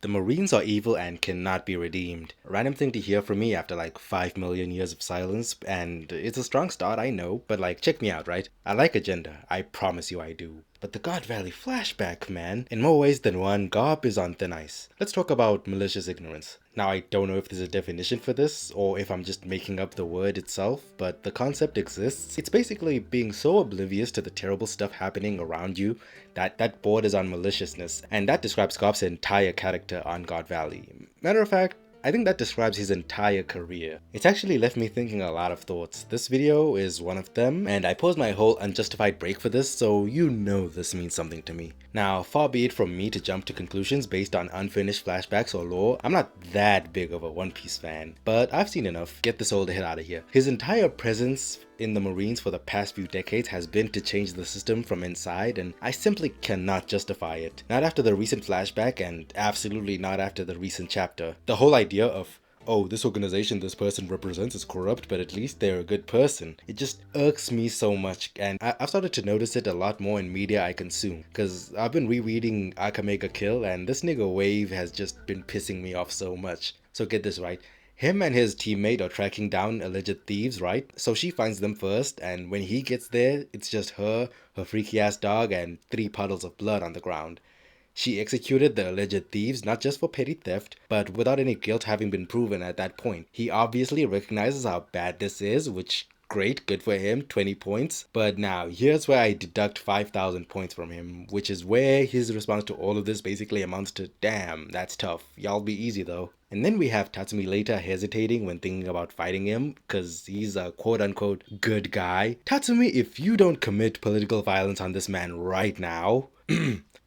The Marines are evil and cannot be redeemed. Random thing to hear from me after like 5 million years of silence, and it's a strong start, I know, but like, check me out, right? I like agenda, I promise you I do. But the God Valley flashback, man, in more ways than one, Garp is on thin ice. Let's talk about malicious ignorance. Now, I don't know if there's a definition for this, or if I'm just making up the word itself, but the concept exists. It's basically being so oblivious to the terrible stuff happening around you that borders on maliciousness, and that describes Garp's entire character on God Valley. Matter of fact, I think that describes his entire career. It's actually left me thinking a lot of thoughts. This video is one of them, and I paused my whole unjustified break for this, so you know this means something to me. Now, far be it from me to jump to conclusions based on unfinished flashbacks or lore. I'm not that big of a One Piece fan, but I've seen enough. Get this old head out of here. His entire presence in the Marines for the past few decades has been to change the system from inside, and I simply cannot justify it. Not after the recent flashback, and absolutely not after the recent chapter. The whole idea of, oh, this organization this person represents is corrupt, but at least they're a good person. It just irks me so much, and I've started to notice it a lot more in media I consume, because I've been rereading Akamega Kill, and this nigga Wave has just been pissing me off so much. So get this right. Him and his teammate are tracking down alleged thieves, right? So she finds them first, and when he gets there, it's just her freaky ass dog, and 3 puddles of blood on the ground. She executed the alleged thieves not just for petty theft, but without any guilt having been proven at that point. He obviously recognizes how bad this is, which great, good for him, 20 points. But now, here's where I deduct 5,000 points from him, which is where his response to all of this basically amounts to, damn, that's tough. Y'all be easy though. And then we have Tatsumi later hesitating when thinking about fighting him, cause he's a quote-unquote good guy. Tatsumi, if you don't commit political violence on this man right now,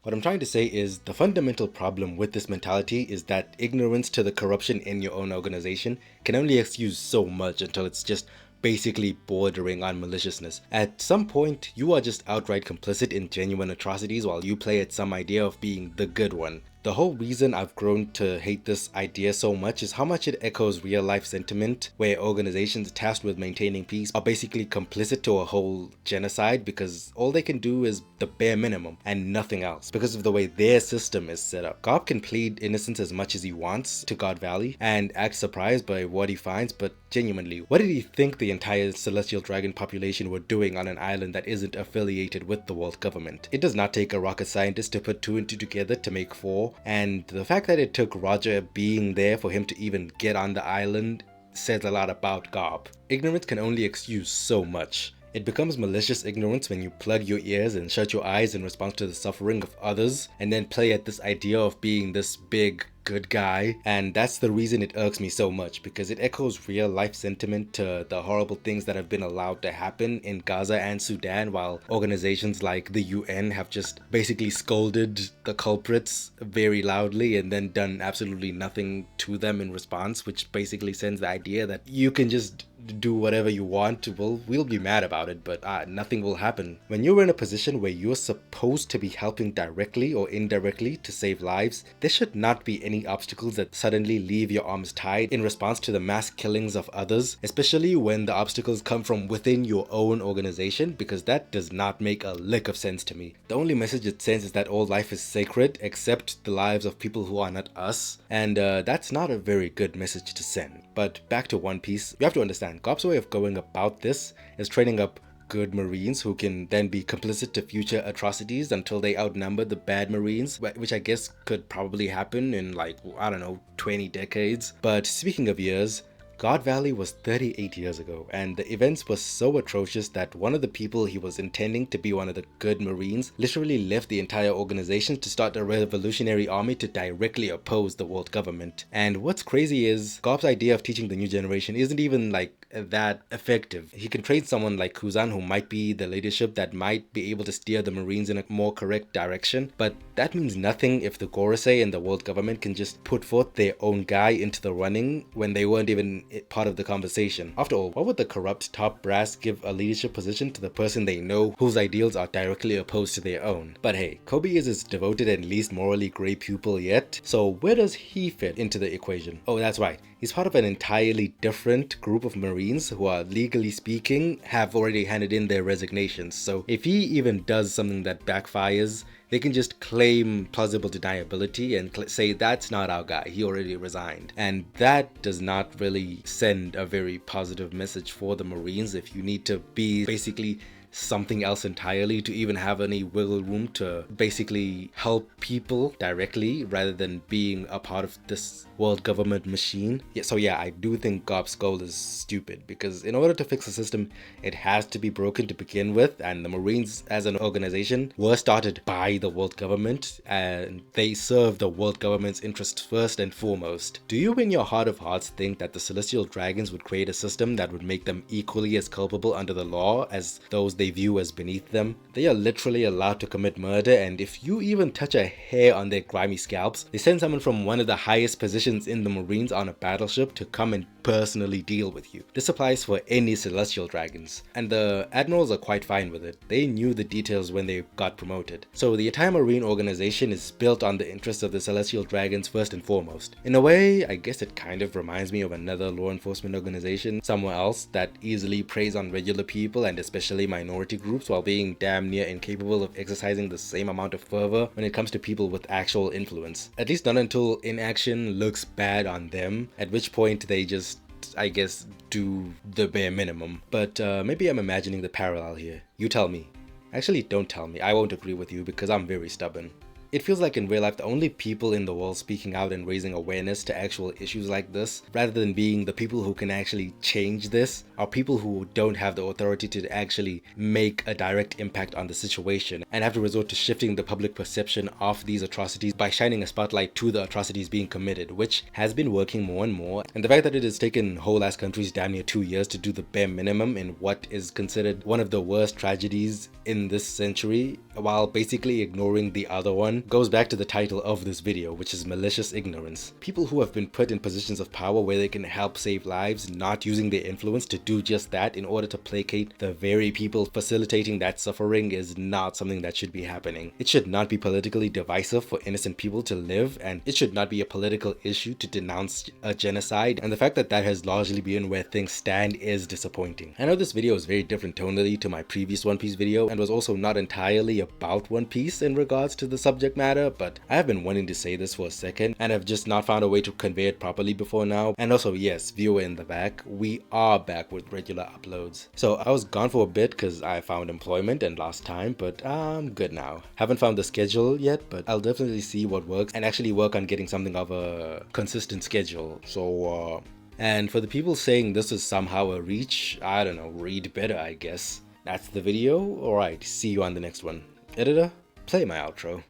what I'm trying to say is the fundamental problem with this mentality is that ignorance to the corruption in your own organization can only excuse so much until it's just basically bordering on maliciousness. At some point, you are just outright complicit in genuine atrocities while you play at some idea of being the good one. The whole reason I've grown to hate this idea so much is how much it echoes real life sentiment, where organizations tasked with maintaining peace are basically complicit to a whole genocide because all they can do is the bare minimum and nothing else because of the way their system is set up. Garp can plead innocence as much as he wants to God Valley and act surprised by what he finds, but genuinely, what did he think the entire celestial dragon population were doing on an island that isn't affiliated with the world government? It does not take a rocket scientist to put 2 and 2 together to make 4, and the fact that it took Roger being there for him to even get on the island says a lot about Garp. Ignorance can only excuse so much. It becomes malicious ignorance when you plug your ears and shut your eyes in response to the suffering of others, and then play at this idea of being this big good guy. And that's the reason it irks me so much, because it echoes real life sentiment to the horrible things that have been allowed to happen in Gaza and Sudan, while organizations like the UN have just basically scolded the culprits very loudly and then done absolutely nothing to them in response, which basically sends the idea that you can just do whatever you want. We'll be mad about it, but nothing will happen. When you're in a position where you're supposed to be helping directly or indirectly to save lives, there should not be any obstacles that suddenly leave your arms tied in response to the mass killings of others, especially when the obstacles come from within your own organization, because that does not make a lick of sense to me. The only message it sends is that all life is sacred except the lives of people who are not us, and that's not a very good message to send. But back to One Piece, you have to understand, Garp's way of going about this is training up good Marines who can then be complicit to future atrocities until they outnumber the bad Marines, which I guess could probably happen in like, I don't know, 20 decades. But speaking of years, God Valley was 38 years ago, and the events were so atrocious that one of the people he was intending to be one of the good Marines literally left the entire organization to start a revolutionary army to directly oppose the world government. And what's crazy is Garp's idea of teaching the new generation isn't even like that effective. He can train someone like Kuzan who might be the leadership that might be able to steer the Marines in a more correct direction, but that means nothing if the Gorosei and the world government can just put forth their own guy into the running when they weren't even part of the conversation. After all, why would the corrupt top brass give a leadership position to the person they know whose ideals are directly opposed to their own? But hey, Kobe is his devoted and least morally grey pupil yet, so where does he fit into the equation? Oh, that's right. He's part of an entirely different group of Marines who are, legally speaking, have already handed in their resignations. So if he even does something that backfires, they can just claim plausible deniability and say that's not our guy, he already resigned. And that does not really send a very positive message for the Marines if you need to be basically something else entirely to even have any wiggle room to basically help people directly rather than being a part of this world government machine. So yeah, I do think GOP's goal is stupid, because in order to fix the system, it has to be broken to begin with, and the Marines as an organization were started by the world government, and they serve the world government's interests first and foremost. Do you in your heart of hearts think that the Celestial Dragons would create a system that would make them equally as culpable under the law as those they view as beneath them? They are literally allowed to commit murder, and if you even touch a hair on their grimy scalps, they send someone from one of the highest positions in the Marines on a battleship to come and personally deal with you. This applies for any Celestial Dragons, and the admirals are quite fine with it. They knew the details when they got promoted. So the entire Marine organization is built on the interests of the Celestial Dragons first and foremost. In a way, I guess it kind of reminds me of another law enforcement organization somewhere else that easily preys on regular people and especially minority groups while being damn near incapable of exercising the same amount of fervor when it comes to people with actual influence. At least not until inaction looks bad on them, at which point they just, I guess, do the bare minimum. But maybe I'm imagining the parallel here. You tell me. Actually, don't tell me. I won't agree with you because I'm very stubborn. It feels like in real life the only people in the world speaking out and raising awareness to actual issues like this, rather than being the people who can actually change this, are people who don't have the authority to actually make a direct impact on the situation and have to resort to shifting the public perception of these atrocities by shining a spotlight to the atrocities being committed, which has been working more and more. And the fact that it has taken whole ass countries damn near 2 years to do the bare minimum in what is considered one of the worst tragedies in this century, while basically ignoring the other one, goes back to the title of this video, which is Malicious Ignorance. People who have been put in positions of power where they can help save lives, not using their influence to do just that in order to placate the very people facilitating that suffering, is not something that should be happening. It should not be politically divisive for innocent people to live, and it should not be a political issue to denounce a genocide, and the fact that that has largely been where things stand is disappointing. I know this video is very different tonally to my previous One Piece video and was also not entirely about One Piece in regards to the subject matter, but I have been wanting to say this for a second and have just not found a way to convey it properly before now. And also, yes, viewer in the back, we are back with regular uploads. So I was gone for a bit because I found employment and lost time, but I'm good now. Haven't found the schedule yet, but I'll definitely see what works and actually work on getting something of a consistent schedule. So and for the people saying this is somehow a reach, I don't know, read better I guess. That's the video. Alright, see you on the next one. Editor, play my outro.